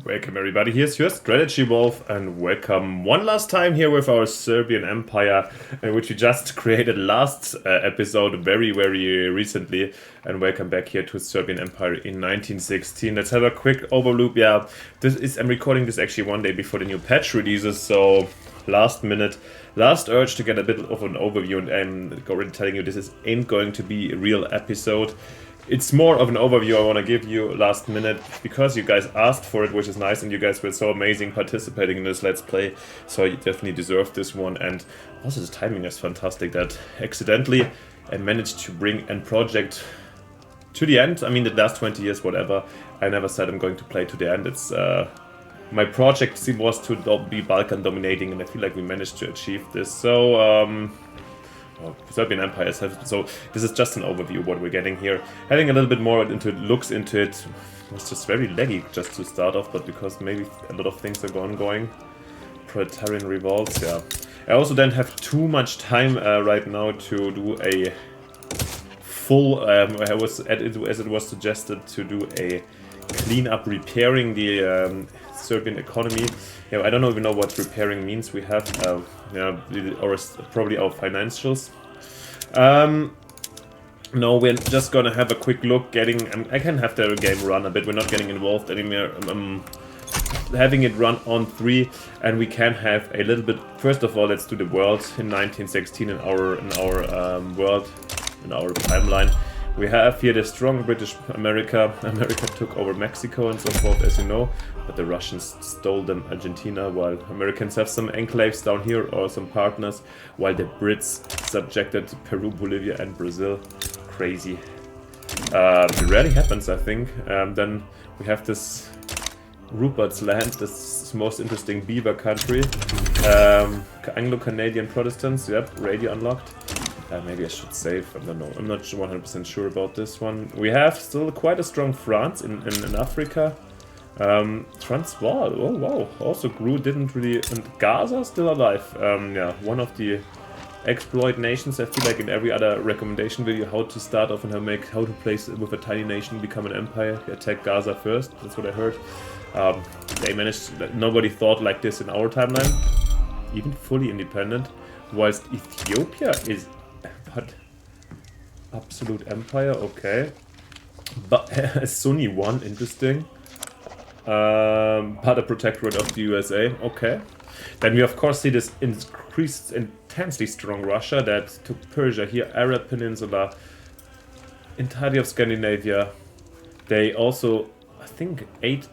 Welcome everybody, here's your Strategy Wolf and welcome one last time here with our Serbian Empire, which we just created last episode very recently, and welcome back here to Serbian Empire in 1916. Let's have a quick overview. Yeah, I'm recording this actually one day before the new patch releases, so last minute, last urge to get a bit of an overview, and I'm already telling you this ain't going to be a real episode. It's more of an overview I want to give you last minute, because you guys asked for it, which is nice, and you guys were so amazing participating in this Let's Play, so you definitely deserve this one. And also the timing is fantastic that accidentally I managed to bring a project to the end. I mean, the last 20 years, whatever, I never said I'm going to play to the end. It's my project was to be Balkan dominating, and I feel like we managed to achieve this. So Serbian Empire is so this is just an overview of what we're getting here. Having a little bit more looks into it. It's just very laggy just to start off, but because maybe a lot of things are ongoing. Proletarian revolts, yeah. I also don't have too much time right now to do a full, as it was suggested, to do a clean up repairing the Serbian economy. Yeah, I don't even know what repairing means. We have, or probably our financials. No, we're just gonna have a quick look. I can have the game run a bit. We're not getting involved anymore. Having it run on 3, and we can have a little bit. First of all, let's do the world in 1916 in our world, in our timeline. We have here the strong British America. America took over Mexico and so forth, as you know, but the Russians stole them Argentina, while Americans have some enclaves down here, or some partners, while the Brits subjected Peru, Bolivia and Brazil. Crazy. It rarely happens, I think. Then we have this Rupert's Land, this most interesting beaver country. Anglo-Canadian Protestants, yep, radio unlocked. Maybe I should save, I don't know, I'm not 100% sure about this one. We have still quite a strong France in Africa. Transvaal, oh wow, also grew, didn't really, and Gaza still alive. Yeah, one of the exploit nations. I feel like in every other recommendation video how to start off and how to place with a tiny nation, become an empire, attack Gaza first, that's what I heard. They managed, nobody thought like this in our timeline, even fully independent, whilst Ethiopia is absolute empire, okay. But Sunni one, interesting. But a protectorate of the USA, okay. Then we of course see this increased, intensely strong Russia that took Persia here, Arab Peninsula, entirety of Scandinavia. They also, I think, ate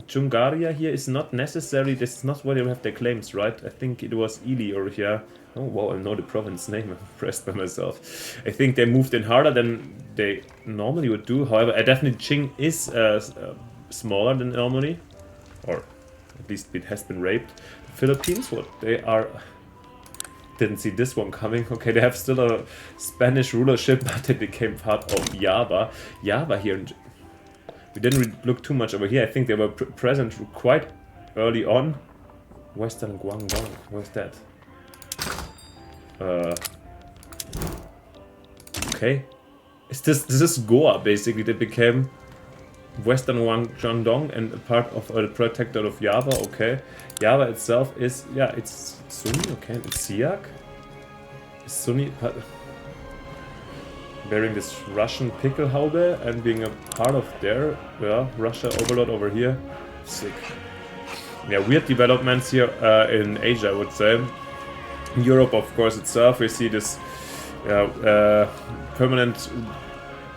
Jungaria here is not necessary, this is not where they have their claims, right? I think it was Ili or here. Oh wow, I know the province name, I'm impressed by myself. I think they moved in harder than they normally would do. However, definitely Qing is smaller than normally, or at least it has been raped. The Philippines, what they are, didn't see this one coming. Okay, they have still a Spanish rulership, but they became part of Java. Java here, we didn't look too much over here. I think they were present quite early on. Western Guangdong, where's that? Okay, this is Goa basically. They became Western Guangdong and a part of the protectorate of Java. Okay, Java itself is, yeah, it's Sunni. Okay, it's Siak. It's Sunni, bearing this Russian Pickelhaube and being a part of their, yeah, Russia overlord over here. Sick. Yeah, weird developments here in Asia, I would say. In Europe, of course, itself, we see this permanent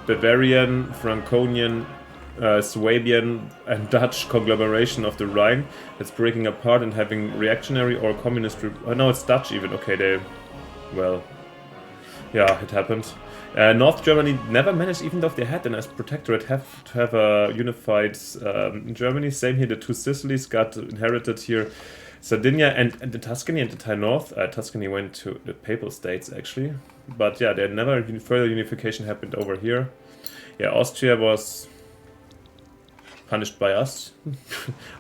Bavarian, Franconian, Swabian and Dutch conglomeration of the Rhine that's breaking apart and having reactionary or communist... no, it's Dutch even. Okay, well, yeah, it happened. North Germany never managed, even though they had an as protectorate, to have a unified Germany. Same here, the two Sicilies got inherited here. Sardinia and the Tuscany and the Thai North. Tuscany went to the Papal States, actually. But yeah, there never further unification happened over here. Yeah, Austria was punished by us.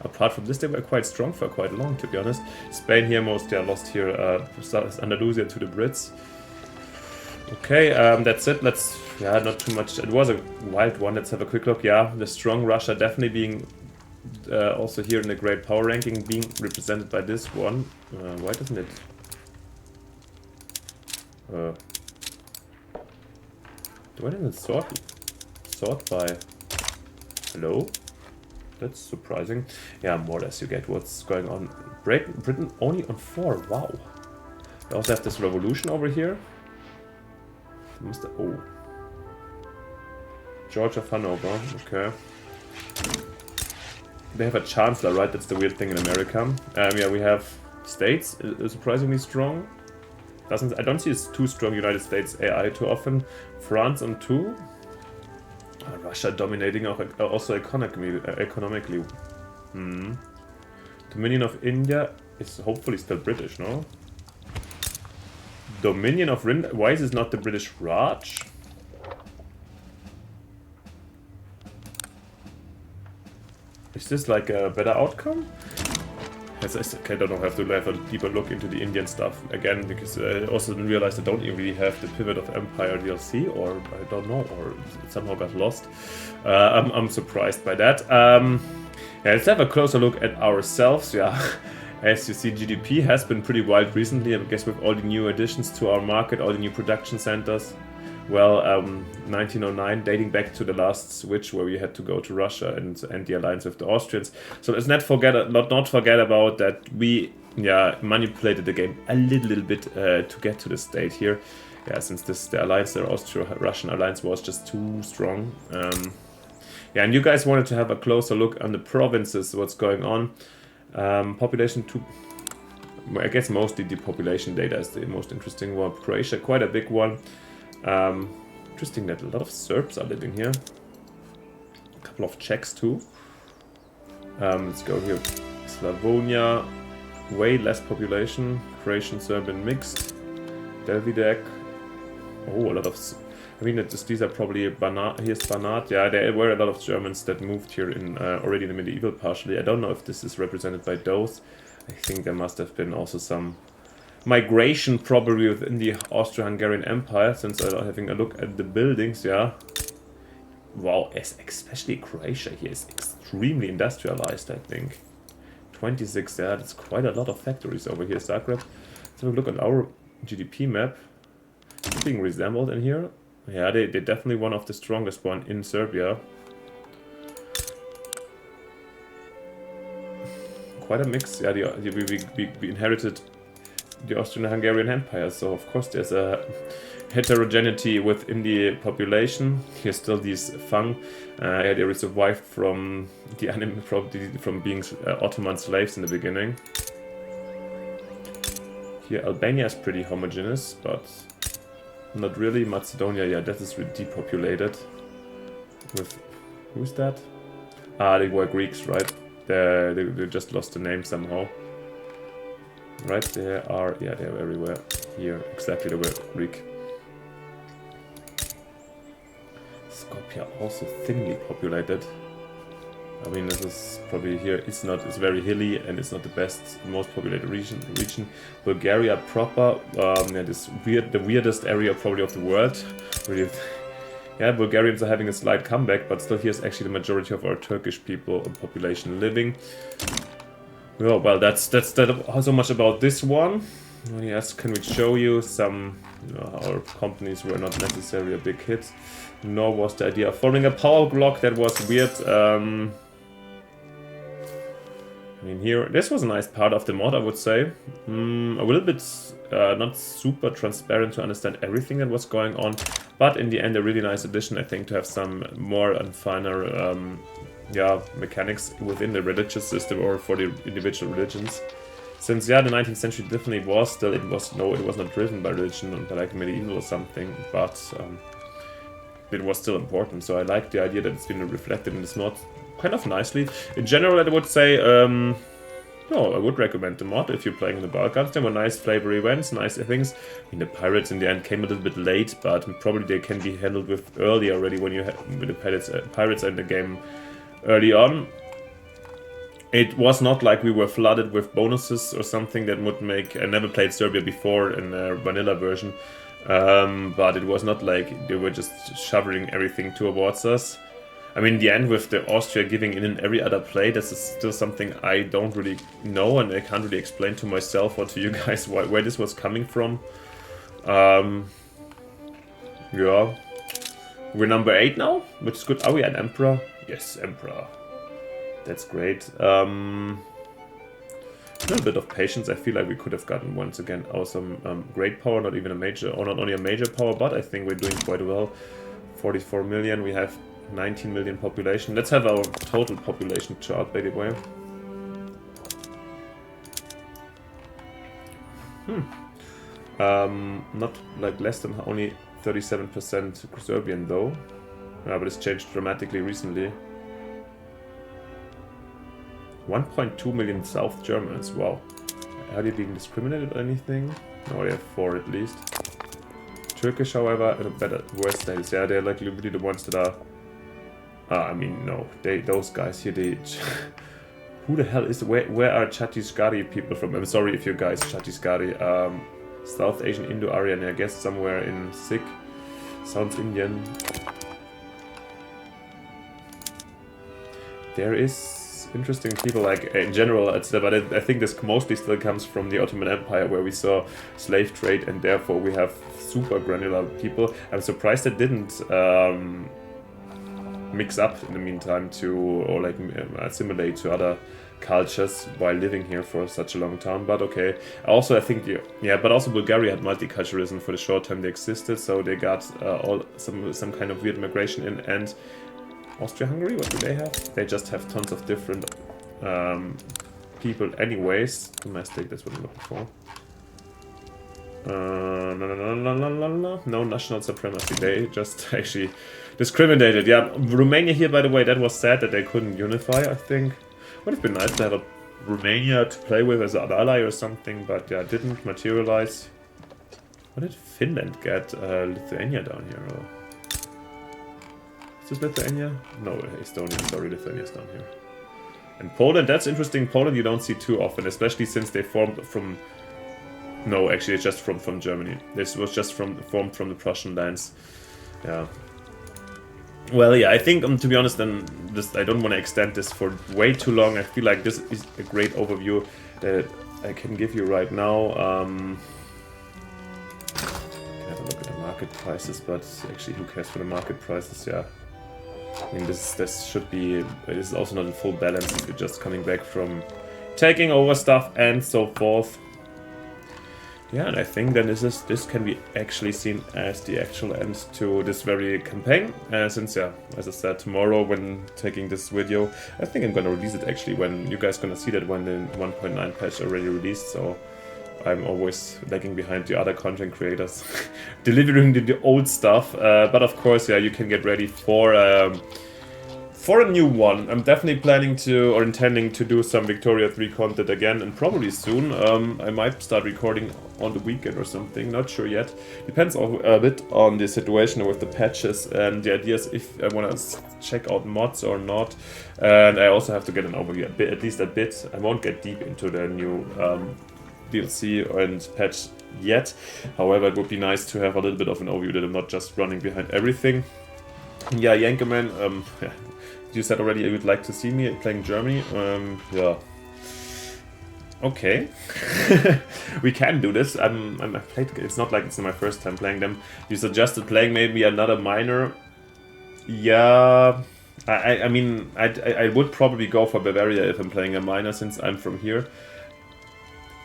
Apart from this, they were quite strong for quite long, to be honest. Spain here mostly lost here, Andalusia to the Brits. Okay, that's it. Let's, yeah, not too much. It was a wild one. Let's have a quick look. Yeah, the strong Russia definitely being also here in the Great Power Ranking being represented by this one. Why doesn't it... why didn't it sort by... Hello? That's surprising. Yeah, more or less you get what's going on. Britain only on 4, wow. We also have this revolution over here. Oh. George of Hanover, okay. They have a chancellor, right? That's the weird thing in America. Yeah, we have states, surprisingly strong. I don't see too strong United States AI too often. France on 2. Russia dominating also economically. Dominion of India is hopefully still British, no? Dominion of Rind. Why is this not the British Raj? Is this like a better outcome? I don't know, I have to have a deeper look into the Indian stuff again, because I also didn't realize I don't even really have the Pivot of Empire DLC, or I don't know, or it somehow got lost. I'm surprised by that. Yeah, let's have a closer look at ourselves. Yeah, as you see, GDP has been pretty wild recently, I guess, with all the new additions to our market, all the new production centers. Well, 1909, dating back to the last switch where we had to go to Russia and end the alliance with the Austrians. So let's not forget about that. We manipulated the game a little bit to get to the state here. Yeah, since the alliance, the Austro-Russian alliance, was just too strong. Yeah, and you guys wanted to have a closer look on the provinces, what's going on. Population 2. I guess mostly the population data is the most interesting one. Croatia, quite a big one. Interesting that a lot of Serbs are living here. A couple of Czechs too. Let's go here. Slavonia, way less population. Croatian, Serbian mixed. Delvidek. Oh, a lot of... I mean, these are probably Banat. Here's Banat. Yeah, there were a lot of Germans that moved here in already in the medieval partially. I don't know if this is represented by those. I think there must have been also some migration probably within the Austro-Hungarian Empire, since I'm having a look at the buildings, yeah. Wow, especially Croatia here is extremely industrialized, I think. 26, yeah, that's quite a lot of factories over here, Zagreb. Let's have a look at our GDP map. It's being resembled in here. Yeah, they're definitely one of the strongest one in Serbia. Quite a mix, yeah, we inherited the Austrian-Hungarian Empire, so of course there's a heterogeneity within the population. Here's still these Fang. Yeah, they survived from the enemy, from being Ottoman slaves in the beginning. Here Albania is pretty homogeneous, but not really. Macedonia, yeah, that is depopulated. With who's that? Ah, they were Greeks, right? They just lost the name somehow. Right, they are, yeah, they're everywhere. Here, exactly, they were Greek. Skopje also thinly populated. I mean, this is probably here, it's very hilly and it's not the most populated region. Bulgaria proper, yeah, the weirdest area probably of the world. Really, yeah, Bulgarians are having a slight comeback, but still here's actually the majority of our Turkish people and population living. Oh, well, that's so much about this one. Yes, can we show you some... our companies were not necessarily a big hit, nor was the idea of forming a power block. That was weird. I mean, here, this was a nice part of the mod, I would say. A little bit not super transparent to understand everything that was going on, but in the end, a really nice addition, I think, to have some more and finer mechanics within the religious system or for the individual religions. Since, yeah, the 19th century definitely was still, it was not driven by religion, but like medieval or something, but it was still important. So I like the idea that it's been reflected in this mod kind of nicely. In general, I would say, no, I would recommend the mod if you're playing in the Balkans. There were nice flavor events, nice things. I mean, the pirates in the end came a little bit late, but probably they can be handled with early already when you with the pirates in the game early on. It was not like we were flooded with bonuses or something that would make... I never played Serbia before in a vanilla version, but it was not like they were just shoveling everything towards us. I mean, the end with the Austria giving in every other play, this is still something I don't really know, and I can't really explain to myself or to you guys where this was coming from. Yeah. We're number 8 now, which is good. Are we an Emperor? Yes, Emperor. That's great. A little bit of patience. I feel like we could have gotten once again awesome great power, not even a major, or not only a major power, but I think we're doing quite well. 44 million, we have 19 million population. Let's have our total population chart, by the way. Not like less than only 37% Serbian though. But it's changed dramatically recently. 1.2 million South Germans, wow. Are they being discriminated or anything? No, they have 4 at least. Turkish, however, in a better, worse status. Yeah, they're like really the ones that are... I mean, no, those guys here, they... Who the hell is... Where are Chhattisgarhi people from? I'm sorry if you guys Chhattisgarhi. South Asian, Indo-Aryan, I guess somewhere in Sikh. Sounds Indian. There is interesting people, like in general, but I think this mostly still comes from the Ottoman Empire, where we saw slave trade, and therefore we have super granular people. I'm surprised it didn't mix up in the meantime or like assimilate to other cultures while living here for such a long time, but okay. Also, I think, but also Bulgaria had multiculturalism for the short time they existed, so they got some kind of weird migration in. And Austria-Hungary, what do they have? They just have tons of different people anyways. Domestic, that's what I'm looking for. No national supremacy, they just actually discriminated. Yeah, Romania here, by the way, that was sad that they couldn't unify, I think. Would have been nice to have a Romania to play with as an ally or something, but yeah, didn't materialize. What did Finland get? Lithuania down here? Or... Is this Lithuania? No, Estonia. Sorry, Lithuania's down here. And Poland, that's interesting. Poland you don't see too often, especially since they formed from... No, actually it's just from Germany. This was just formed from the Prussian lands. Yeah. Well, yeah, I think, to be honest, then I don't want to extend this for way too long. I feel like this is a great overview that I can give you right now. Have a look at the market prices, but actually, who cares for the market prices? Yeah, I mean, this should be. It is also not in full balance if you're just coming back from taking over stuff and so forth. Yeah, and I think then this can be actually seen as the actual end to this very campaign. Since, yeah, as I said, tomorrow when taking this video, I think I'm gonna release it actually when you guys gonna see that when the 1.9 patch already released. So I'm always lagging behind the other content creators, delivering the old stuff. But of course, yeah, you can get ready for a new one. I'm definitely planning to, or intending to do some Victoria 3 content again, and probably soon. I might start recording on the weekend or something, not sure yet. Depends a bit on the situation with the patches and the ideas if I want to check out mods or not. And I also have to get an overview, at least a bit. I won't get deep into the new DLC and patch yet. However, it would be nice to have a little bit of an overview that I'm not just running behind everything. Yeah, Yankerman, yeah. You said already you would like to see me playing Germany. Yeah. Okay. We can do this. I played. It's not like it's my first time playing them. You suggested playing maybe another minor. Yeah. I mean, I would probably go for Bavaria if I'm playing a minor, since I'm from here.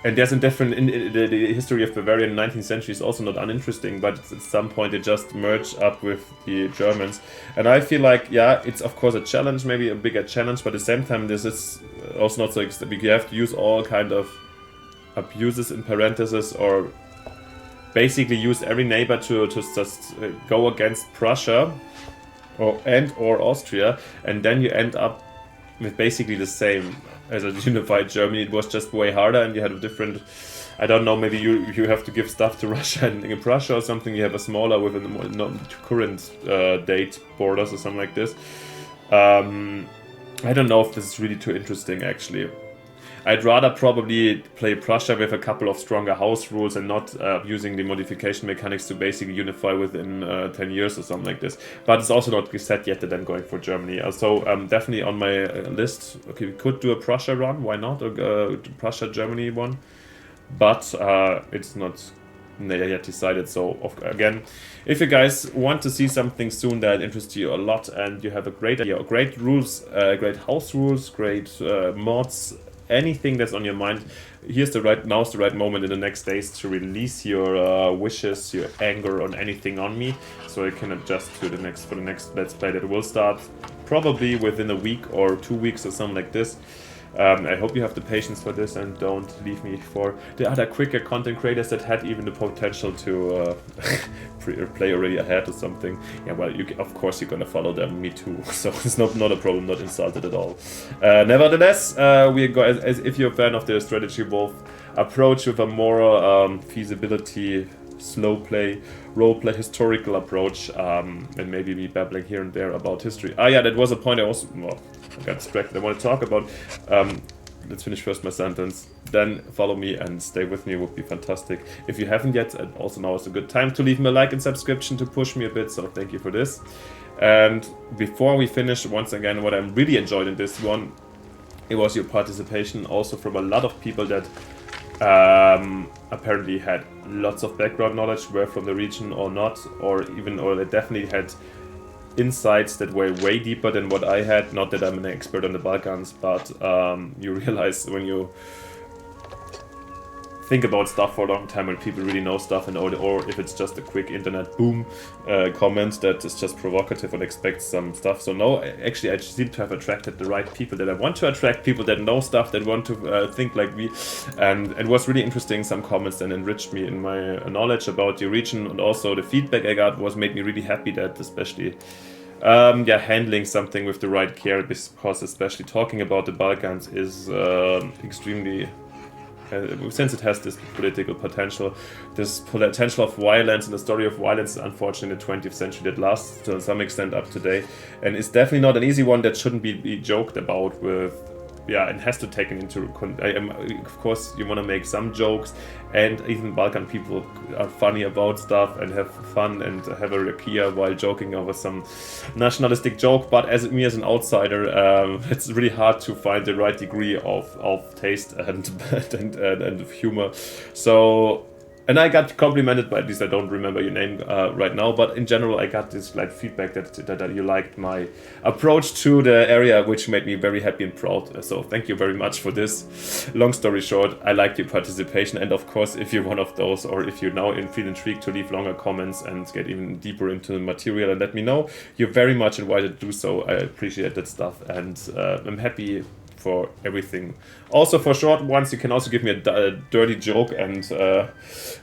And there's a different... the history of Bavaria in the 19th century is also not uninteresting, but at some point it just merged up with the Germans. And I feel like, yeah, it's of course a challenge, maybe a bigger challenge, but at the same time this is also not so extreme. You have to use all kind of abuses in parentheses, or basically use every neighbor to just go against Prussia or Austria, and then you end up with basically the same as a unified Germany. It was just way harder, and you had a different, I don't know, maybe you have to give stuff to Russia and in Prussia or something. You have a smaller with a current date borders or something like this. I don't know if this is really too interesting actually. I'd rather probably play Prussia with a couple of stronger house rules and not using the modification mechanics to basically unify within 10 years or something like this. But it's also not set yet that I'm going for Germany. So definitely on my list. Okay, we could do a Prussia run. Why not? A Prussia-Germany one. But it's not yet decided. So again, if you guys want to see something soon that interests you a lot and you have a great idea, great rules, great house rules, great mods, anything that's on your mind, now's the right moment in the next days to release your wishes, your anger on anything on me, so I can adjust to the next Let's Play that will start probably within a week or 2 weeks or something like this. I hope you have the patience for this and don't leave me for the other quicker content creators that had even the potential to play already ahead or something. Yeah, well, of course you're gonna follow them, me too. So it's not a problem, not insulted at all. Nevertheless, if you're a fan of the strategy wolf approach with a more feasibility, slow play, roleplay, historical approach, and maybe me babbling here and there about history. Ah, yeah, that was a point I also. Well, I got distracted. I want to talk about. Let's finish first my sentence. Then follow me and stay with me. It would be fantastic. If you haven't yet, and also now is a good time to leave me a like and subscription to push me a bit. So thank you for this. And before we finish, once again, what I really enjoyed in this one, it was your participation, also from a lot of people that apparently had lots of background knowledge, were from the region or not, or they definitely had insights that were way deeper than what I had. Not that I'm an expert on the Balkans, but you realize when you think about stuff for a long time, when people really know stuff, and or if it's just a quick internet boom comment that is just provocative and expects some stuff. So no, actually I seem to have attracted the right people that I want to attract, people that know stuff, that want to think like me. And it was really interesting, some comments that enriched me in my knowledge about your region, and also the feedback I got made me really happy that especially handling something with the right care, because especially talking about the Balkans is extremely since it has this political potential, this potential of violence, and the story of violence, unfortunately, in the 20th century that lasts to some extent up to date, and it's definitely not an easy one that shouldn't be joked about with. Yeah, and has to take into of course you want to make some jokes, and even Balkan people are funny about stuff and have fun and have a rakia while joking over some nationalistic joke. But as an outsider, it's really hard to find the right degree of taste and humor. So. And I got complimented by, at least I don't remember your name right now, but in general I got this feedback that you liked my approach to the area, which made me very happy and proud. So thank you very much for this. Long story short, I liked your participation, and of course if you're one of those, or if you're now feel intrigued to leave longer comments and get even deeper into the material and let me know, you're very much invited to do so. I appreciate that stuff, and I'm happy for everything. Also for short ones, you can also give me a dirty joke, and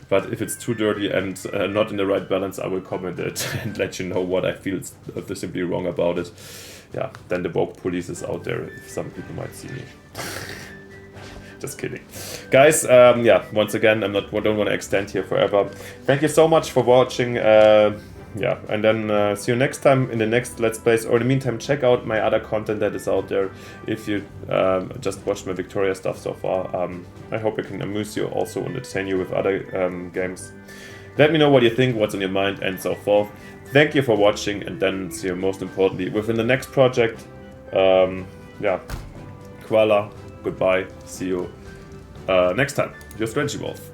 but if it's too dirty and not in the right balance, I will comment it and let you know what I feel is simply wrong about it. Yeah, then the woke police is out there. Some people might see me. Just kidding, guys. Once again, don't want to extend here forever. Thank you so much for watching. Yeah, and then see you next time in the next Let's Plays, or in the meantime check out my other content that is out there if you just watched my Victoria stuff so far. I hope I can amuse you, also entertain you with other games. Let me know what you think, what's on your mind, and so forth. Thank you for watching, and then see you most importantly within the next project. Koala, goodbye, see you next time. Your Strategy Wolf.